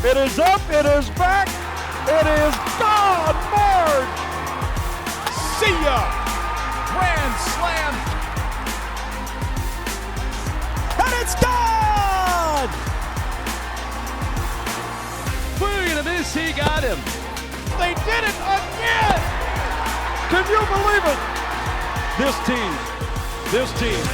It is up, it is back, it is gone, Marge! See ya! Grand slam! And it's gone! Look at this, he got him. They did it again! Can you believe it? This team.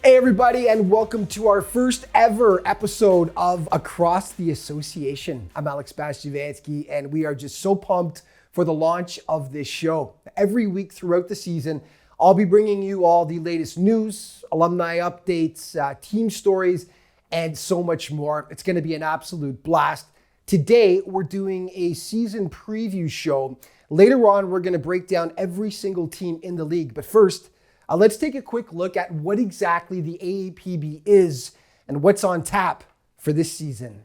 Hey everybody, and welcome to our first ever episode of Across the Association. I'm Alex Bastivansky, and we are just so pumped for the launch of this show. Every week throughout the season, I'll be bringing you all the latest news, alumni updates, team stories, and so much more. It's going to be an absolute blast. Today, we're doing a season preview show. Later on, we're going to break down every single team in the league. But first, let's take a quick look at what exactly the AAPB is and what's on tap for this season.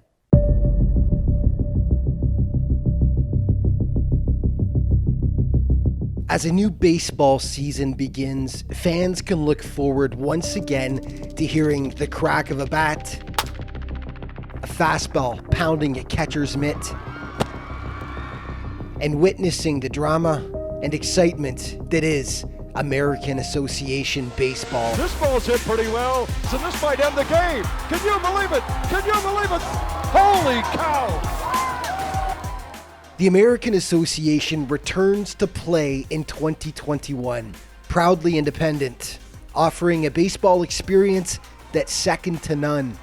As a new baseball season begins, fans can look forward once again to hearing the crack of a bat, a fastball pounding a catcher's mitt, and witnessing the drama and excitement that is American Association baseball. This ball's hit pretty well, so this might end the game. Can you believe it? Can you believe it? Holy cow! The American Association returns to play in 2021, proudly independent, offering a baseball experience that's second to none.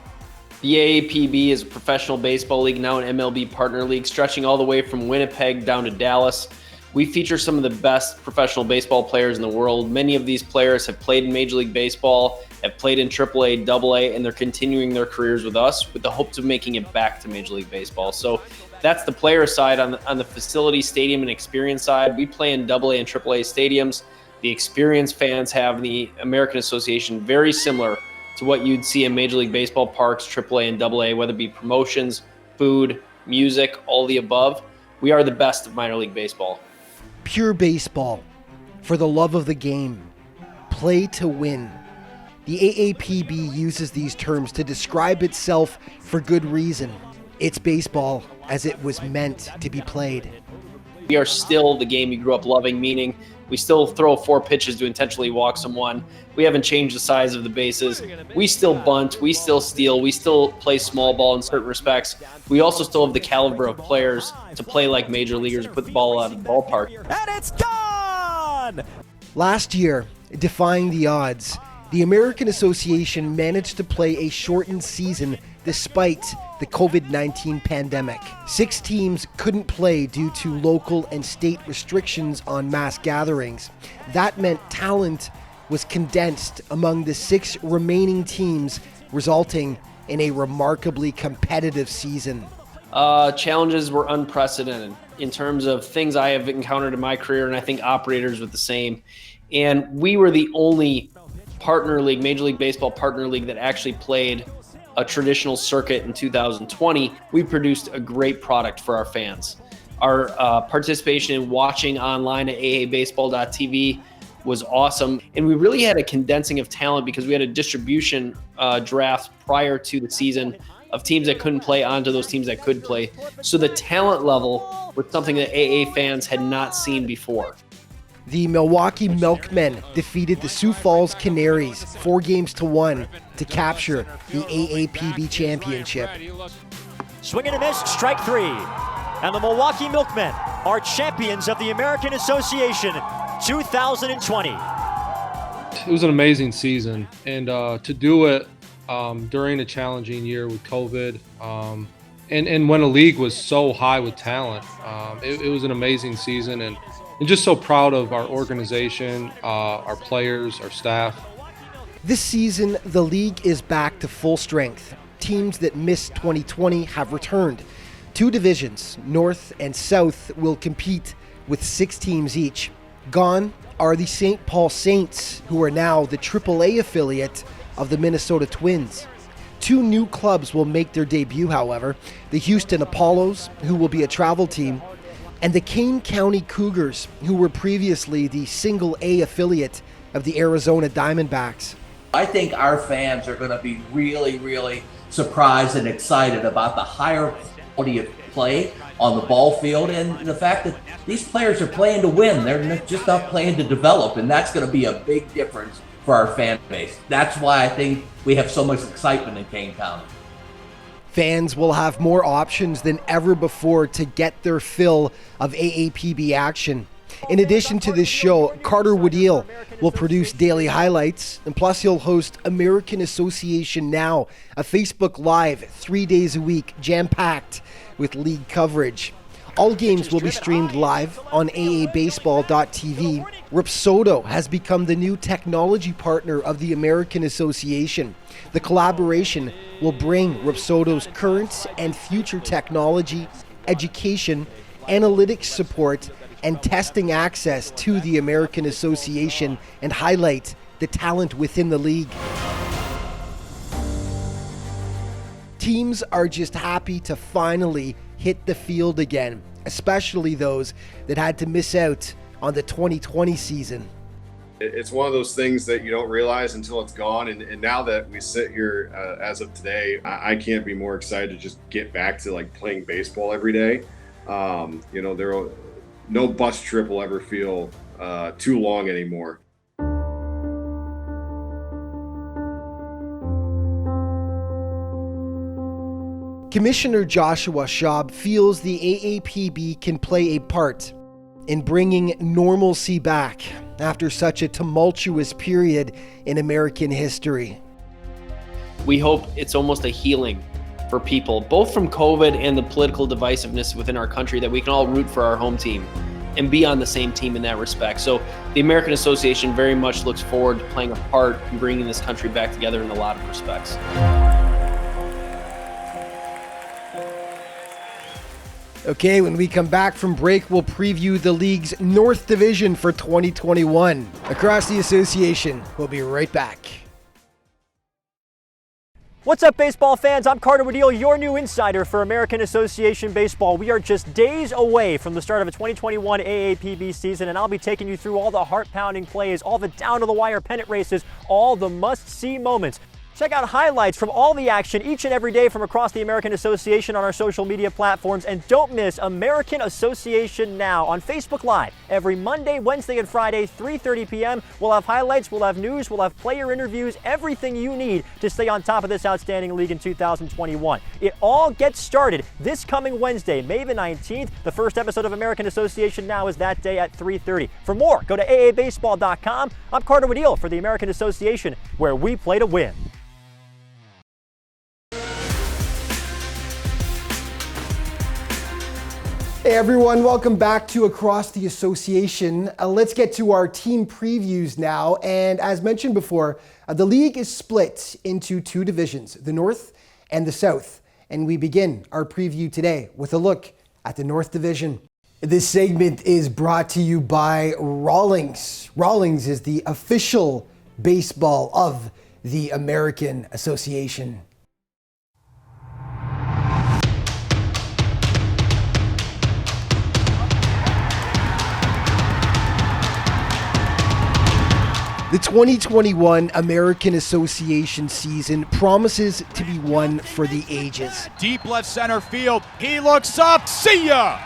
The AAPB is a professional baseball league, now an MLB partner league, stretching all the way from Winnipeg down to Dallas. We feature some of the best professional baseball players in the world. Many of these players have played in Major League Baseball, have played in AAA, AA, and they're continuing their careers with us with the hopes of making it back to Major League Baseball. So that's the player side. On the facility, stadium, and experience side, we play in AA and AAA stadiums. The experience fans have in the American Association, very similar to what you'd see in Major League Baseball parks, AAA and AA, whether it be promotions, food, music, all the above. We are the best of minor league baseball. Pure baseball, for the love of the game, play to win. The AAPB uses these terms to describe itself for good reason. It's baseball as it was meant to be played. We are still the game you grew up loving, meaning we still throw 4 pitches to intentionally walk someone. We haven't changed the size of the bases. We still bunt, we still steal, we still play small ball in certain respects. We also still have the caliber of players to play like major leaguers, put the ball out of the ballpark. And it's gone! Last year, defying the odds, the American Association managed to play a shortened season despite the COVID-19 pandemic. 6 teams couldn't play due to local and state restrictions on mass gatherings. That meant talent was condensed among the 6 remaining teams, resulting in a remarkably competitive season. Challenges were unprecedented in terms of things I have encountered in my career, and I think operators were the same. And we were the only partner league, Major League Baseball partner league, that actually played a traditional circuit in 2020. We produced a great product for our fans. Our participation in watching online at aabaseball.tv was awesome. And we really had a condensing of talent because we had a distribution draft prior to the season of teams that couldn't play onto those teams that could play. So the talent level was something that AA fans had not seen before. The Milwaukee Milkmen defeated the Sioux Falls Canaries 4-1 to capture the AAPB championship. Swing and a miss, strike 3. And the Milwaukee Milkmen are champions of the American Association 2020. It was an amazing season, and to do it during a challenging year with COVID, and when a league was so high with talent, it was an amazing season, and just so proud of our organization, our players, our staff. This season, the league is back to full strength. Teams that missed 2020 have returned. 2 divisions, North and South, will compete with 6 teams each. Gone are the St. Paul Saints, who are now the AAA affiliate of the Minnesota Twins. 2 new clubs will make their debut, however. The Houston Apollos, who will be a travel team, and the Kane County Cougars, who were previously the single A affiliate of the Arizona Diamondbacks. I think our fans are going to be really, really surprised and excited about the higher quality of play on the ball field and the fact that these players are playing to win. They're just not playing to develop, and that's going to be a big difference for our fan base. That's why I think we have so much excitement in Kane County. Fans will have more options than ever before to get their fill of AAPB action. In addition to this show, Carter Woodeel will produce daily highlights, and plus he'll host American Association Now, a Facebook Live 3 days a week, jam-packed with league coverage. All games will be streamed live on aabaseball.tv. Rapsodo has become the new technology partner of the American Association. The collaboration will bring Rapsodo's current and future technology, education, analytics support, and testing access to the American Association and highlight the talent within the league. Teams are just happy to finally hit the field again, especially those that had to miss out on the 2020 season. It's one of those things that you don't realize until it's gone. And now that we sit here as of today, I can't be more excited to just get back to like playing baseball every day. No bus trip will ever feel too long anymore. Commissioner Joshua Schaub feels the AAPB can play a part in bringing normalcy back after such a tumultuous period in American history. We hope it's almost a healing for people, both from COVID and the political divisiveness within our country, that we can all root for our home team and be on the same team in that respect. So the American Association very much looks forward to playing a part in bringing this country back together in a lot of respects. Okay, when we come back from break, we'll preview the league's North Division for 2021. Across the association, we'll be right back. What's up, baseball fans? I'm Carter Woodeel, your new insider for American Association Baseball. We are just days away from the start of a 2021 AAPB season, and I'll be taking you through all the heart-pounding plays, all the down-to-the-wire pennant races, all the must-see moments. Check out highlights from all the action each and every day from across the American Association on our social media platforms. And don't miss American Association Now on Facebook Live every Monday, Wednesday, and Friday, 3:30 p.m. We'll have highlights, we'll have news, we'll have player interviews, everything you need to stay on top of this outstanding league in 2021. It all gets started this coming Wednesday, May the 19th. The first episode of American Association Now is that day at 3:30. For more, go to aabaseball.com. I'm Carter Woodeel for the American Association, where we play to win. Hey everyone, welcome back to Across the Association. Let's get to our team previews now. And as mentioned before, the league is split into two divisions, the North and the South. And we begin our preview today with a look at the North Division. This segment is brought to you by Rawlings. Rawlings is the official baseball of the American Association. The 2021 American Association season promises to be one for the ages. Deep left center field. He looks up. See ya!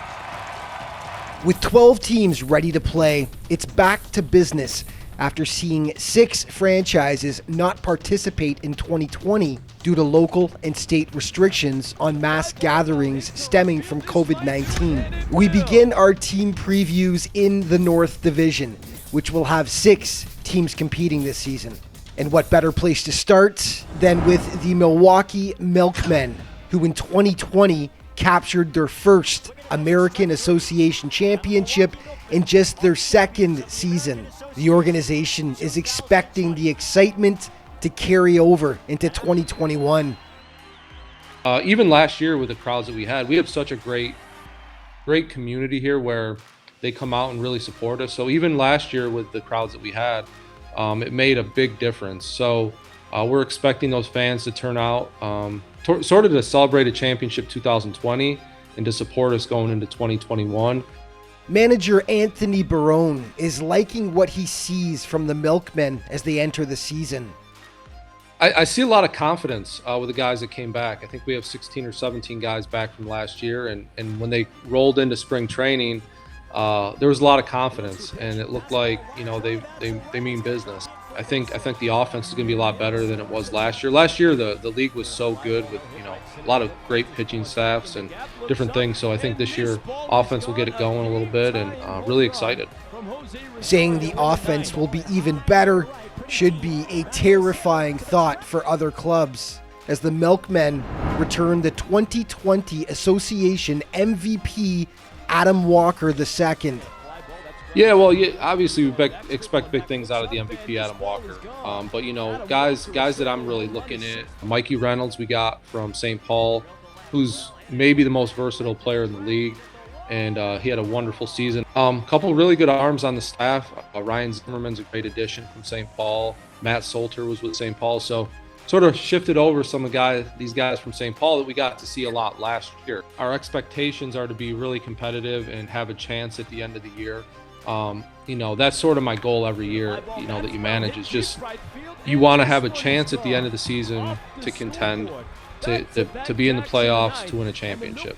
With 12 teams ready to play, it's back to business after seeing 6 franchises not participate in 2020 due to local and state restrictions on mass gatherings stemming from COVID-19. We begin our team previews in the North Division, which will have 6 teams competing this season. And what better place to start than with the Milwaukee Milkmen, who in 2020 captured their first American Association Championship in just their second season. The organization is expecting the excitement to carry over into 2021. Even last year with the crowds that we had, we have such a great community here where they come out and really support us. So even last year with the crowds that we had, it made a big difference. So we're expecting those fans to turn out sort of to celebrate a championship 2020 and to support us going into 2021. Manager Anthony Barone is liking what he sees from the Milkmen as they enter the season. I see a lot of confidence with the guys that came back. I think we have 16 or 17 guys back from last year, and when they rolled into spring training, there was a lot of confidence, and it looked like they mean business. I think the offense is going to be a lot better than it was last year. Last year, the league was so good with a lot of great pitching staffs and different things. So I think this year, offense will get it going a little bit, and really excited. Saying the offense will be even better should be a terrifying thought for other clubs, as the Milkmen return the 2020 Association MVP Adam Walker II. Yeah, well, obviously we expect big things out of the MVP Adam Walker. But guys that I'm really looking at, Mikey Reynolds we got from St. Paul, who's maybe the most versatile player in the league, and he had a wonderful season. Couple really good arms on the staff. Ryan Zimmerman's a great addition from St. Paul. Matt Solter was with St. Paul, so sort of shifted over some of these guys from St. Paul that we got to see a lot last year. Our expectations are to be really competitive and have a chance at the end of the year. That's sort of my goal every year, that you manage, is just you want to have a chance at the end of the season to contend, to be in the playoffs, to win a championship.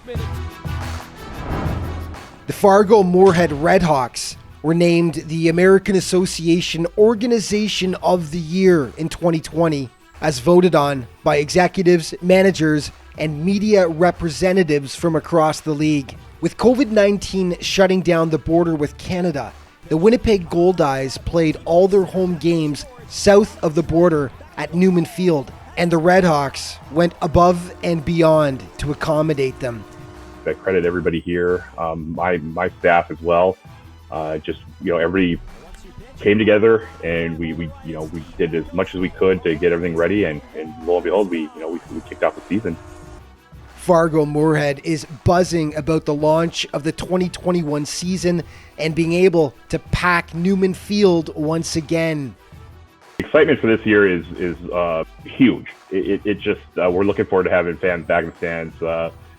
The Fargo-Moorhead Redhawks were named the American Association Organization of the Year in 2020, as voted on by executives, managers, and media representatives from across the league. With COVID-19 shutting down the border with Canada, the Winnipeg Goldeyes played all their home games south of the border at Newman Field, and the Redhawks went above and beyond to accommodate them. I credit everybody here, my staff as well. Everybody came together, and we did as much as we could to get everything ready, and lo and behold, we kicked off the season. Fargo-Moorhead is buzzing about the launch of the 2021 season and being able to pack Newman Field once again. Excitement for this year is huge. It just we're looking forward to having fans back in the stands,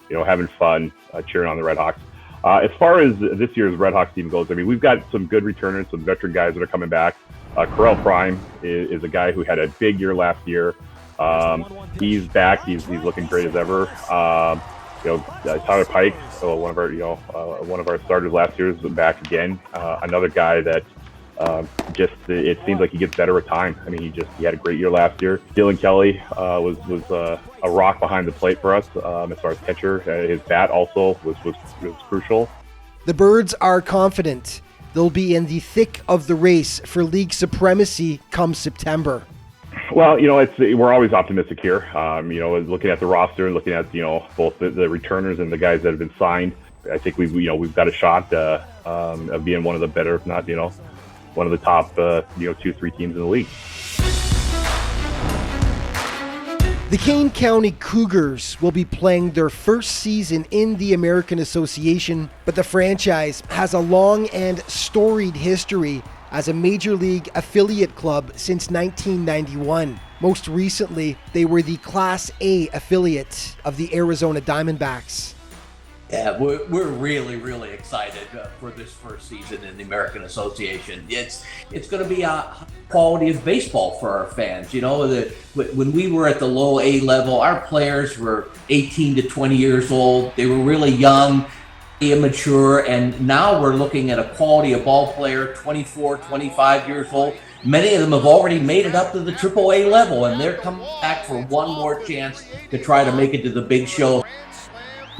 having fun, cheering on the Redhawks. As far as this year's Redhawks team goes, we've got some good returners, some veteran guys that are coming back. Correll Prime is a guy who had a big year last year. He's back. He's looking great as ever. Tyler Pike, one of our starters last year, is back again. Another guy that it seems like he gets better with time. He had a great year last year. Dylan Kelly was a rock behind the plate for us as far as catcher. His bat also was crucial. The Birds are confident they'll be in the thick of the race for league supremacy come September. Well, we're always optimistic here. Looking at the roster, looking at both the returners and the guys that have been signed, I think we've got a shot of being one of the better, if not one of the top 2-3 teams in the league. The Kane County Cougars will be playing their first season in the American Association, but the franchise has a long and storied history as a Major League affiliate club since 1991. Most recently, they were the Class A affiliate of the Arizona Diamondbacks. Yeah, we're really, really excited for this first season in the American Association. It's going to be a quality of baseball for our fans. When we were at the low A level, our players were 18 to 20 years old. They were really young, immature, and now we're looking at a quality of ball player, 24, 25 years old. Many of them have already made it up to the AAA level, and they're coming back for one more chance to try to make it to the big show.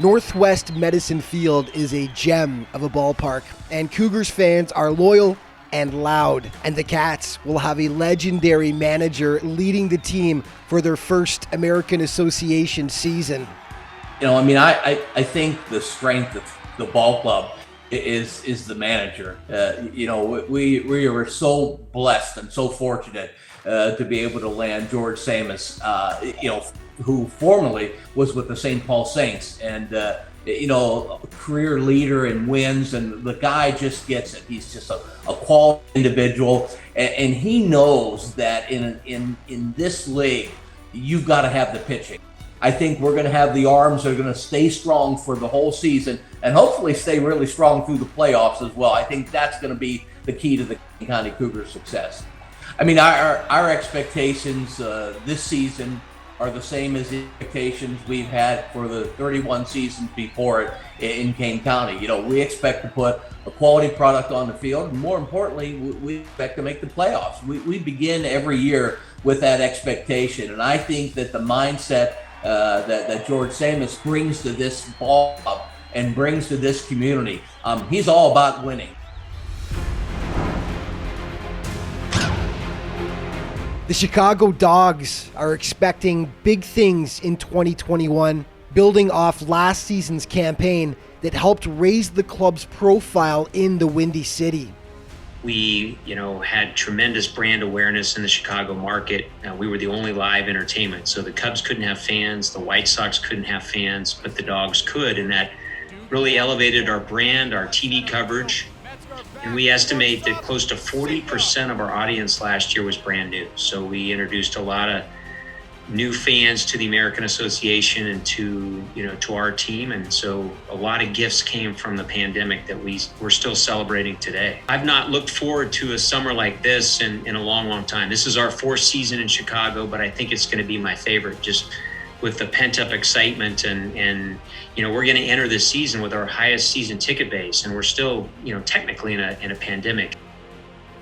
Northwest Medicine Field is a gem of a ballpark, and Cougars fans are loyal and loud, and the Cats will have a legendary manager leading the team for their first American Association season. I think the strength of the ball club is the manager. We were so blessed and so fortunate to be able to land George Samus, who formerly was with the St. Paul Saints, and career leader in wins, and the guy just gets it. He's just a quality individual, and he knows that in this league, you've got to have the pitching. I think we're going to have the arms that are going to stay strong for the whole season, and hopefully stay really strong through the playoffs as well. I think that's going to be the key to the County Cougars' success. I mean, our expectations this season are the same as the expectations we've had for the 31 seasons before it in Kane County. You know, we expect to put a quality product on the field, and more importantly, we expect to make the playoffs. We begin every year with that expectation, and I think that the mindset that George Samus brings to this ball club and brings to this community, he's all about winning. The Chicago Dogs are expecting big things in 2021, building off last season's campaign that helped raise the club's profile in the Windy City. We, had tremendous brand awareness in the Chicago market. We were the only live entertainment. So the Cubs couldn't have fans, the White Sox couldn't have fans, but the Dogs could. And that really elevated our brand, our TV coverage. And we estimate that close to 40% of our audience last year was brand new. So we introduced a lot of new fans to the American Association and to our team. And so a lot of gifts came from the pandemic that we're still celebrating today. I've not looked forward to a summer like this in a long, long time. This is our 4th season in Chicago, but I think it's going to be my favorite, just with the pent-up excitement and we're going to enter this season with our highest season ticket base, and we're still technically in a pandemic.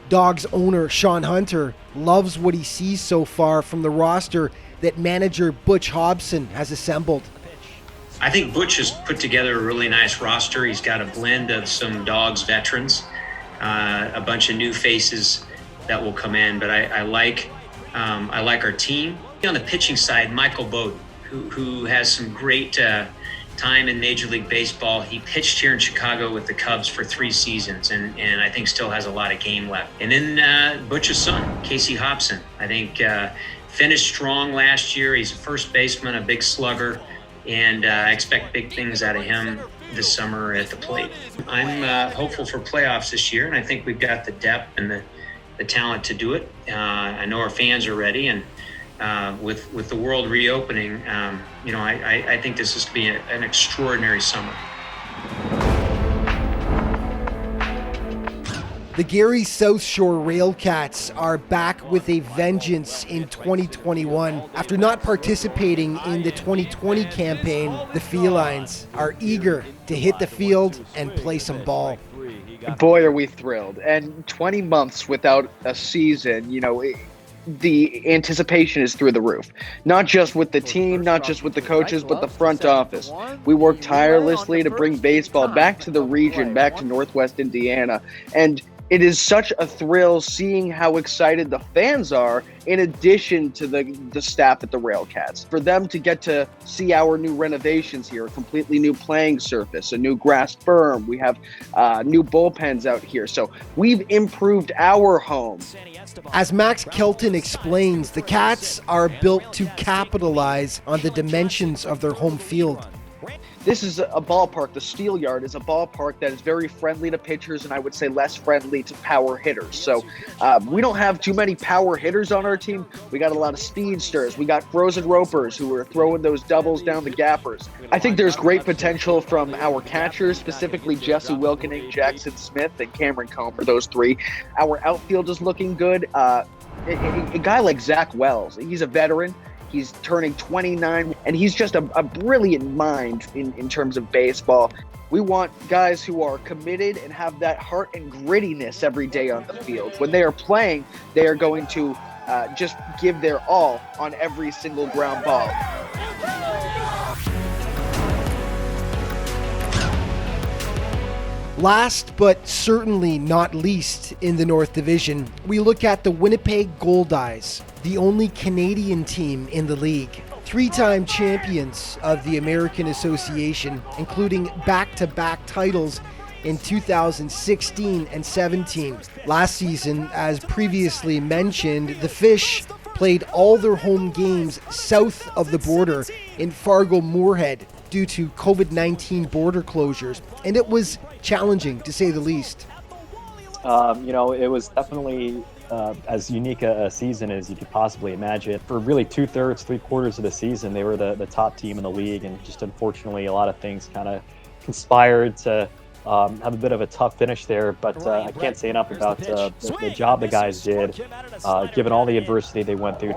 Dogs owner Sean Hunter loves what he sees so far from the roster that manager Butch Hobson has assembled. I think Butch has put together a really nice roster. He's got a blend of some Dogs veterans, a bunch of new faces that will come in, but I like our team. On the pitching side, Michael Bowden, who has some great time in Major League Baseball. He pitched here in Chicago with the Cubs for 3 seasons and I think still has a lot of game left. And then Butch's son, Casey Hobson, I think finished strong last year. He's a first baseman, a big slugger, and I expect big things out of him this summer at the plate. I'm hopeful for playoffs this year, and I think we've got the depth and the talent to do it. I know our fans are ready, and with the world reopening, I think this is going to be an extraordinary summer. The Gary South Shore Railcats are back with a vengeance in 2021. After not participating in the 2020 campaign, the Felines are eager to hit the field and play some ball. Boy, are we thrilled. And 20 months without a season, the anticipation is through the roof. Not just with the team, not just with the coaches, but the front office. We worked tirelessly to bring baseball back to the region, back to Northwest Indiana. And it is such a thrill seeing how excited the fans are, in addition to the staff at the Railcats. For them to get to see our new renovations here, a completely new playing surface, a new grass berm. We have new bullpens out here. So we've improved our home. As Max Kelton explains, the Cats are built to capitalize on the dimensions of their home field. This is a ballpark. The Steel Yard is a ballpark that is very friendly to pitchers and I would say less friendly to power hitters. So we don't have too many power hitters on our team. We got a lot of speedsters. We got frozen ropers who are throwing those doubles down the gappers. I think there's great potential from our catchers, specifically Jesse Wilkening, Jackson Smith, and Cameron Comer, those 3. Our outfield is looking good. A guy like Zach Wells, he's a veteran. He's turning 29, and he's just a brilliant mind in terms of baseball. We want guys who are committed and have that heart and grittiness every day on the field. When they are playing, they are going to just give their all on every single ground ball. Last but certainly not least in the North Division, we look at the Winnipeg Goldeyes, the only Canadian team in the league. 3-time champions of the American Association, including back-to-back titles in 2016 and 17. Last season, as previously mentioned, the Fish played all their home games south of the border in Fargo-Moorhead due to COVID-19 border closures, and it was challenging to say the least. It was definitely as unique a season as you could possibly imagine. For really 2/3, 3/4 of the season, they were the top team in the league, and just unfortunately a lot of things kind of conspired to have a bit of a tough finish there, but I can't say enough about the job the guys did, given all the adversity they went through.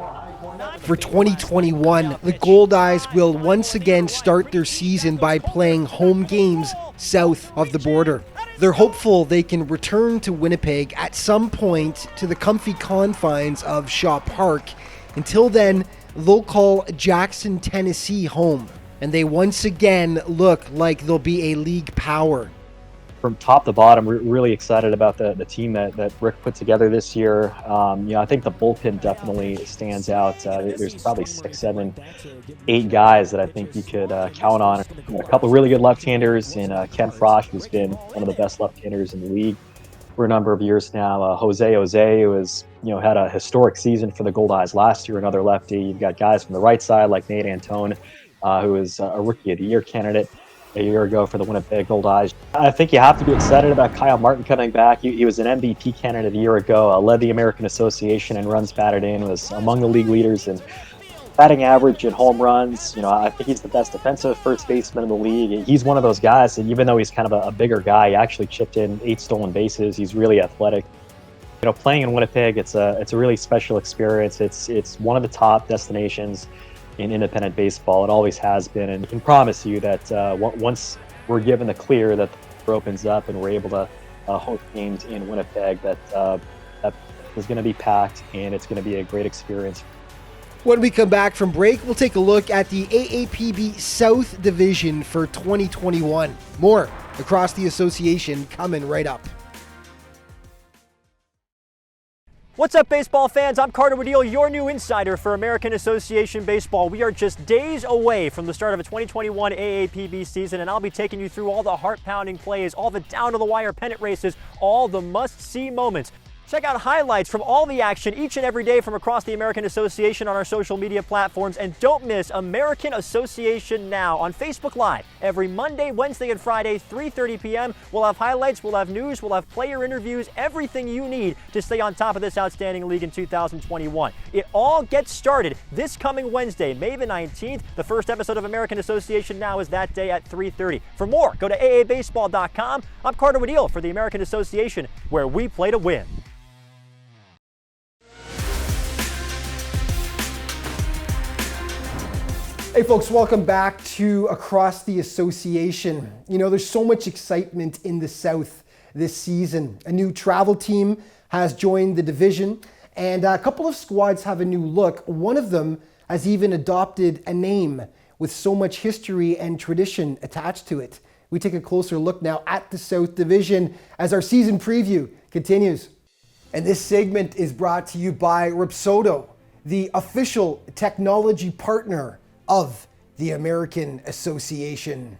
For 2021, the Gold Eyes will once again start their season by playing home games south of the border. They're hopeful they can return to Winnipeg at some point to the comfy confines of Shaw Park. Until then, they'll call Jackson, Tennessee home, and they once again look like they'll be a league power. From top to bottom, we're really excited about the team that Rick put together this year. I think the bullpen definitely stands out. There's probably 6, 7, 8 guys that I think you could count on. A couple really good left-handers in Ken Frosch, who's been one of the best left-handers in the league for a number of years now. Jose, who has had a historic season for the Gold Eyes last year, another lefty. You've got guys from the right side like Nate Antone, who is a Rookie of the Year candidate a year ago for the Winnipeg Gold Eyes. I think you have to be excited about Kyle Martin coming back. He was an MVP candidate a year ago, led the American Association in runs batted in, was among the league leaders in batting average and home runs. I think he's the best defensive first baseman in the league. He's one of those guys that even though he's kind of a bigger guy, he actually chipped in 8 stolen bases. He's really athletic. Playing in Winnipeg, it's a really special experience. It's one of the top destinations in independent baseball. It always has been, and I can promise you that once we're given the clear that the door opens up and we're able to host games in Winnipeg, that is going to be packed and it's going to be a great experience. When we come back from break, we'll take a look at the AAPB South Division for 2021. More across the association coming right up. What's up, baseball fans? I'm Carter Woodell, your new insider for American Association Baseball. We are just days away from the start of a 2021 AAPB season, and I'll be taking you through all the heart-pounding plays, all the down-to-the-wire pennant races, all the must-see moments. Check out highlights from all the action each and every day from across the American Association on our social media platforms. And don't miss American Association Now on Facebook Live every Monday, Wednesday, and Friday, 3:30 p.m. We'll have highlights, we'll have news, we'll have player interviews, everything you need to stay on top of this outstanding league in 2021. It all gets started this coming Wednesday, May the 19th. The first episode of American Association Now is that day at 3:30. For more, go to aabaseball.com. I'm Carter Woodell for the American Association, where we play to win. Hey folks, welcome back to Across the Association. There's so much excitement in the South this season. A new travel team has joined the division, and a couple of squads have a new look. One of them has even adopted a name with so much history and tradition attached to it. We take a closer look now at the South Division as our season preview continues. And this segment is brought to you by Rapsodo, the official technology partner of the American Association.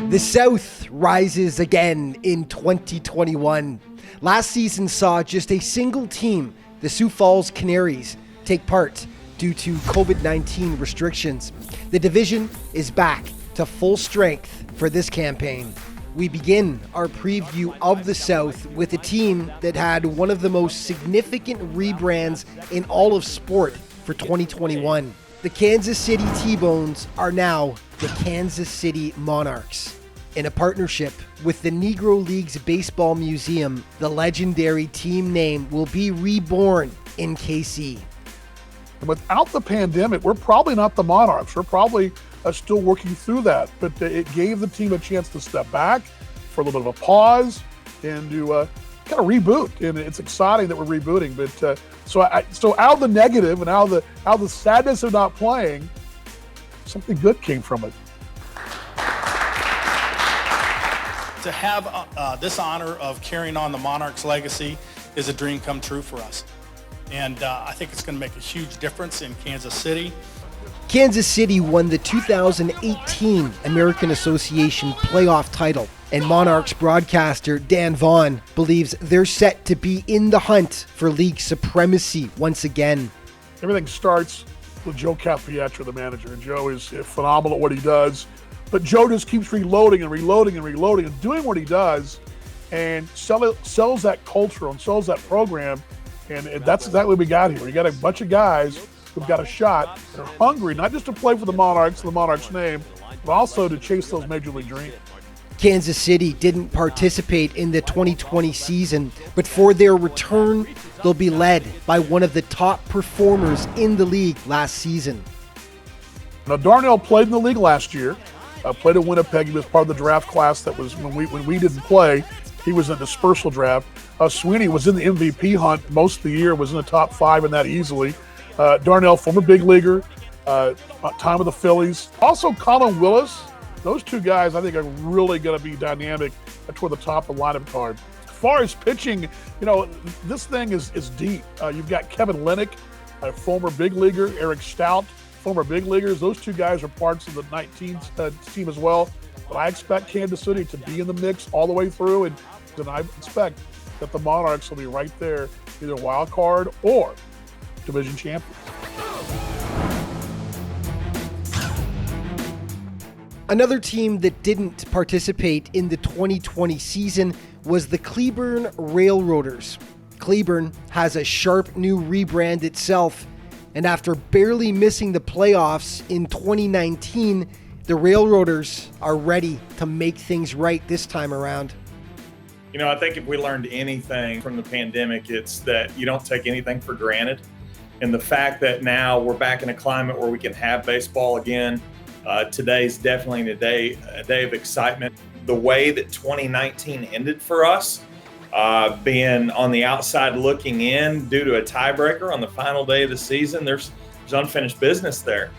The South rises again in 2021. Last season saw just a single team, the Sioux Falls Canaries, take part due to COVID-19 restrictions. The division is back to full strength for this campaign. We begin our preview of the South with a team that had one of the most significant rebrands in all of sport for 2021. The Kansas City T-Bones are now the Kansas City Monarchs. In a partnership with the Negro Leagues Baseball Museum, the legendary team name will be reborn in KC. Without the pandemic, we're probably not the Monarchs. We're probably still working through that, but it gave the team a chance to step back for a little bit of a pause and to kind of reboot. And it's exciting that we're rebooting. But so out of the negative and out of the sadness of not playing, something good came from it. To have this honor of carrying on the Monarchs' legacy is a dream come true for us. And I think it's going to make a huge difference in Kansas City. Kansas City won the 2018 American Association playoff title, and Monarchs broadcaster Dan Vaughn believes they're set to be in the hunt for league supremacy once again. Everything starts with Joe Capietro, the manager, and Joe is phenomenal at what he does. But Joe just keeps reloading and doing what he does, and sells that culture and sells that program, and that's exactly what we got here. We got a bunch of guys who've got a shot and are hungry, not just to play for the Monarchs, the Monarchs name, but also to chase those Major League dreams. Kansas City didn't participate in the 2020 season, but for their return, they'll be led by one of the top performers in the league last season. Now, Darnell played in the league last year, played at Winnipeg. He was part of the draft class that was when we didn't play. He was in the dispersal draft. Sweeney was in the MVP hunt most of the year, was in the top 5 in that easily. Darnell, former big leaguer, time with the Phillies. Also, Colin Willis. Those two guys, I think, are really going to be dynamic toward the top of the lineup card. As far as pitching, this thing is deep. You've got Kevin Lennick, a former big leaguer, Eric Stout, former big leaguers. Those two guys are parts of the 19th team as well. But I expect Kansas City to be in the mix all the way through, and then I expect that the Monarchs will be right there, either wild card or division champions. Another team that didn't participate in the 2020 season was the Cleburne Railroaders. Cleburne has a sharp new rebrand itself, and after barely missing the playoffs in 2019, the Railroaders are ready to make things right this time around. I think if we learned anything from the pandemic, it's that you don't take anything for granted. And the fact that now we're back in a climate where we can have baseball again, today's definitely a day of excitement. The way that 2019 ended for us, being on the outside looking in due to a tiebreaker on the final day of the season, there's unfinished business there.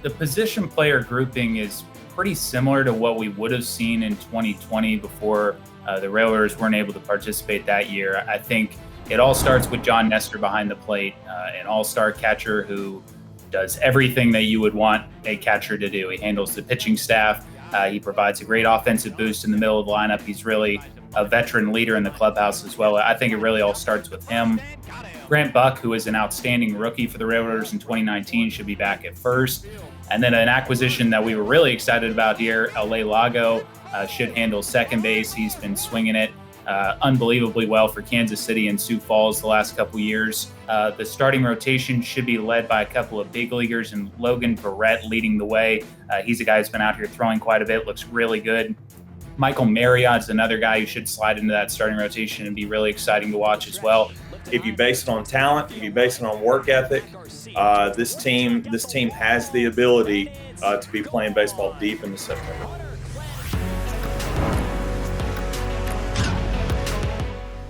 The position player grouping is pretty similar to what we would have seen in 2020 before the Railroaders weren't able to participate that year. I think it all starts with John Nestor behind the plate, an all-star catcher who does everything that you would want a catcher to do. He handles the pitching staff. He provides a great offensive boost in the middle of the lineup. He's really a veteran leader in the clubhouse as well. I think it really all starts with him. Grant Buck, who is an outstanding rookie for the Railroaders in 2019, should be back at first. And then an acquisition that we were really excited about here, L.A. Lago, should handle second base. He's been swinging it unbelievably well for Kansas City and Sioux Falls the last couple years. The starting rotation should be led by a couple of big leaguers, and Logan Barrett leading the way. He's a guy who's been out here throwing quite a bit, looks really good. Michael Marriott's another guy who should slide into that starting rotation and be really exciting to watch as well. If you base it on talent, if you base it on work ethic, this team has the ability to be playing baseball deep into September.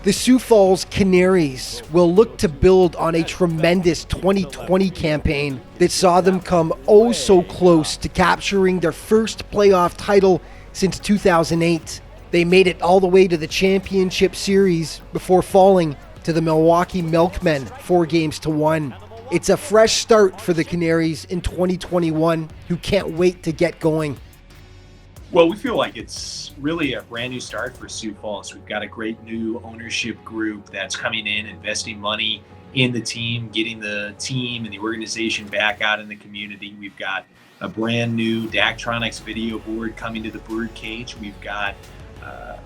The Sioux Falls Canaries will look to build on a tremendous 2020 campaign that saw them come oh so close to capturing their first playoff title since 2008. They made it all the way to the championship series before falling to the Milwaukee Milkmen 4-1. It's a fresh start for the Canaries in 2021, who can't wait to get going. Well, we feel like it's really a brand new start for Sioux Falls. We've got a great new ownership group that's coming in, investing money in the team, getting the team and the organization back out in the community. We've got a brand new Daktronics video board coming to the Birdcage. We've got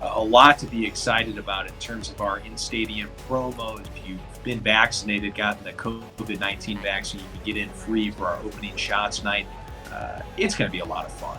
a lot to be excited about in terms of our in-stadium promo. If you've been vaccinated, gotten the COVID-19 vaccine, you can get in free for our opening shots night. It's going to be a lot of fun.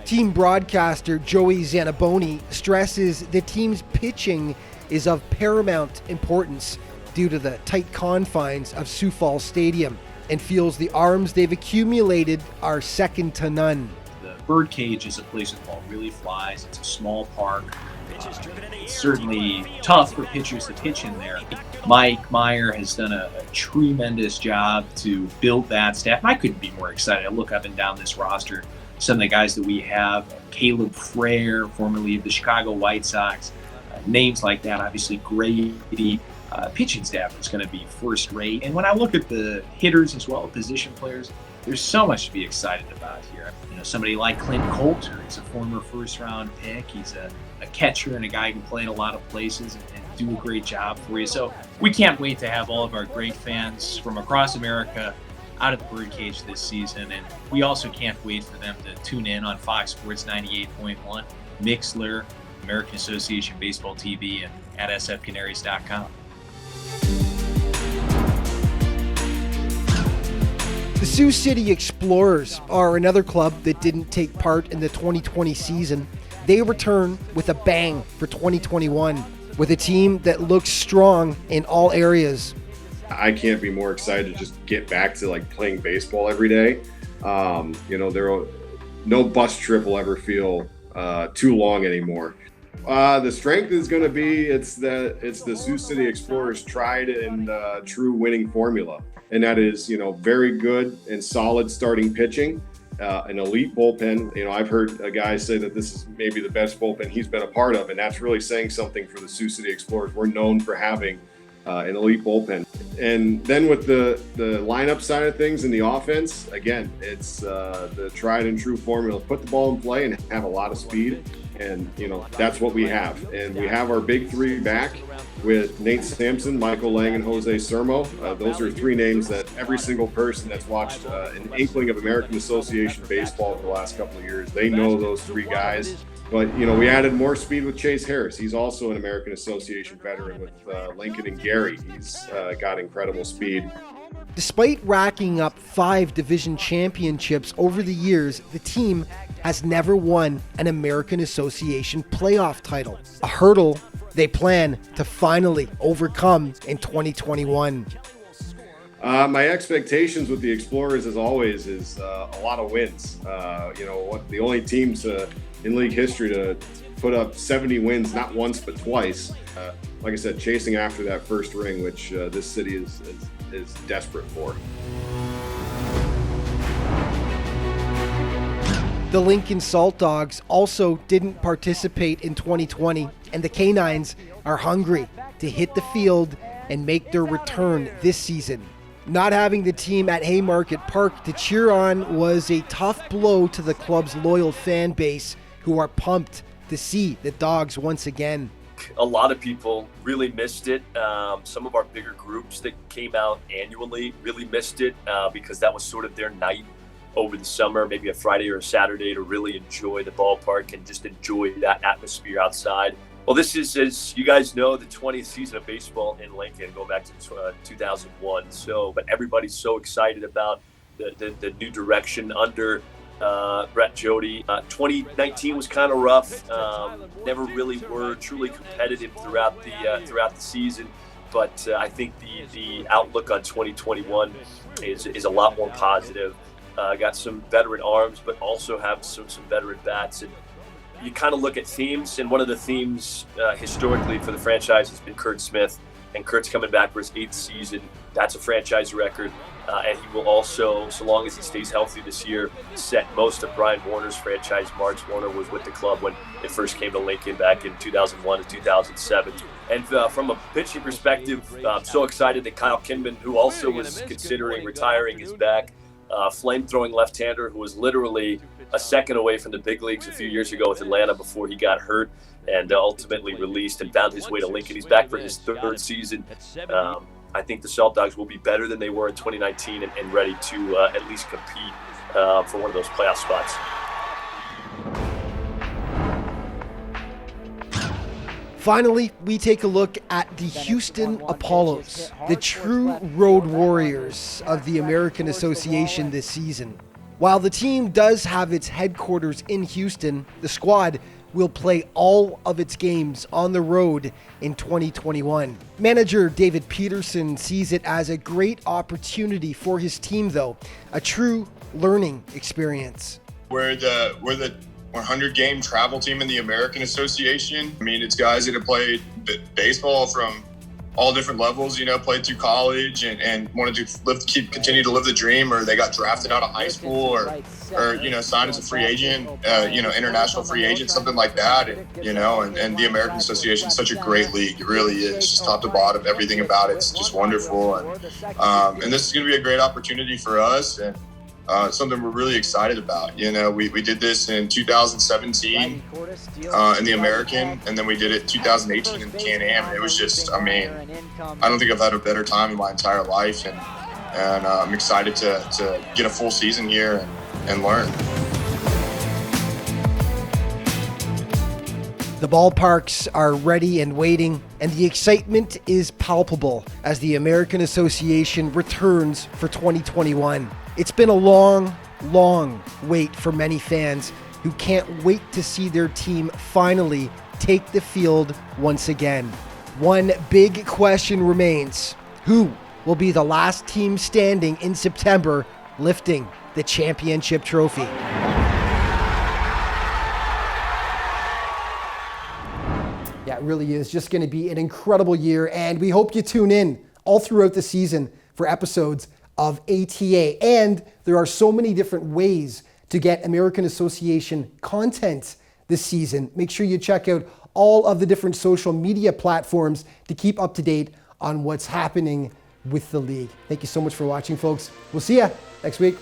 Team broadcaster Joey Zanaboni stresses the team's pitching is of paramount importance due to the tight confines of Sioux Falls Stadium, and feels the arms they've accumulated are second to none. The Birdcage is a place that the ball really flies. It's a small park. It's certainly tough for pitchers to pitch in there. Mike Meyer has done a tremendous job to build that staff. I couldn't be more excited. I look up and down this roster. Some of the guys that we have, Caleb Frere, formerly of the Chicago White Sox, names like that, obviously Grady. Pitching staff is going to be first rate. And when I look at the hitters as well, position players, there's so much to be excited about here. Somebody like Clint Coulter, he's a former first-round pick. He's a catcher and a guy who can play in a lot of places and do a great job for you. So we can't wait to have all of our great fans from across America out of the Birdcage this season. And we also can't wait for them to tune in on Fox Sports 98.1, Mixler, American Association Baseball TV, and at sfcanaries.com. The Sioux City Explorers are another club that didn't take part in the 2020 season. They return with a bang for 2021 with a team that looks strong in all areas. I can't be more excited to just get back to like playing baseball every day. No bus trip will ever feel too long anymore. The strength is going to be it's the Sioux City Explorers' tried and true winning formula, and that is very good and solid starting pitching, an elite bullpen. I've heard a guy say that this is maybe the best bullpen he's been a part of, and that's really saying something for the Sioux City Explorers. We're known for having an elite bullpen. And then with the lineup side of things and the offense, again, it's the tried and true formula. Put the ball in play and have a lot of speed. And, that's what we have. And we have our big three back with Nate Sampson, Michael Lang, and Jose Sermo. Those are three names that every single person that's watched an inkling of American Association baseball for the last couple of years, they know those three guys. But, we added more speed with Chase Harris. He's also an American Association veteran with Lincoln and Gary. He's got incredible speed. Despite racking up 5 division championships over the years, the team has never won an American Association playoff title, a hurdle they plan to finally overcome in 2021. My expectations with the Explorers, as always, is a lot of wins. The only teams in league history to put up 70 wins, not once but twice. Like I said, chasing after that first ring, which this city is desperate for. The Lincoln Salt Dogs also didn't participate in 2020, and the Canines are hungry to hit the field and make their return this season. Not having the team at Haymarket Park to cheer on was a tough blow to the club's loyal fan base, who are pumped to see the Dogs once again. A lot of people really missed it. Some of our bigger groups that came out annually really missed it because that was sort of their night over the summer, maybe a Friday or a Saturday, to really enjoy the ballpark and just enjoy that atmosphere outside. Well, this is, as you guys know, the 20th season of baseball in Lincoln, going back to 2001. But everybody's so excited about the new direction under Brett Jody. 2019 was kind of rough. Never really were truly competitive throughout the season. But I think the outlook on 2021 is a lot more positive. Got some veteran arms, but also have some veteran bats. And you kind of look at themes, and one of the themes historically for the franchise has been Curt Smith. And Kurt's coming back for his 8th season. That's a franchise record. And he will also, so long as he stays healthy this year, set most of Brian Warner's franchise marks. Warner was with the club when it first came to Lincoln back in 2001 to 2007. And from a pitching perspective, I'm so excited that Kyle Kinman, who also was considering retiring, is back. Flame-throwing left-hander who was literally a second away from the big leagues a few years ago with Atlanta before he got hurt and ultimately released and found his way to Lincoln. He's back for his 3rd season. I think the Salt Dogs will be better than they were in 2019 and ready to at least compete for one of those playoff spots. Finally, we take a look at the Houston Apollos, the true road warriors of the American Association this season. While the team does have its headquarters in Houston, the squad will play all of its games on the road in 2021. Manager David Peterson sees it as a great opportunity for his team, though, a true learning experience. We're the 100-game travel team in the American Association. I mean, it's guys that have played baseball from all different levels, played through college and wanted to continue to live the dream, or they got drafted out of high school or signed as a free agent, international free agent, something like that. And the American Association is such a great league. It really is, just top to bottom, everything about it's just wonderful. And this is going to be a great opportunity for us. And something we're really excited about. We did this in 2017 in the American, and then we did it 2018 in the Can-Am. It was just, I don't think I've had a better time in my entire life, and I'm excited to get a full season here and learn. The ballparks are ready and waiting, and the excitement is palpable as the American Association returns for 2021. It's been a long, long wait for many fans who can't wait to see their team finally take the field once again. One big question remains: who will be the last team standing in September lifting the championship trophy? Yeah, it really is just going to be an incredible year, and we hope you tune in all throughout the season for episodes of ATA. And there are so many different ways to get American Association content this season. Make sure you check out all of the different social media platforms to keep up to date on what's happening with the league. Thank you so much for watching, folks. We'll see you next week.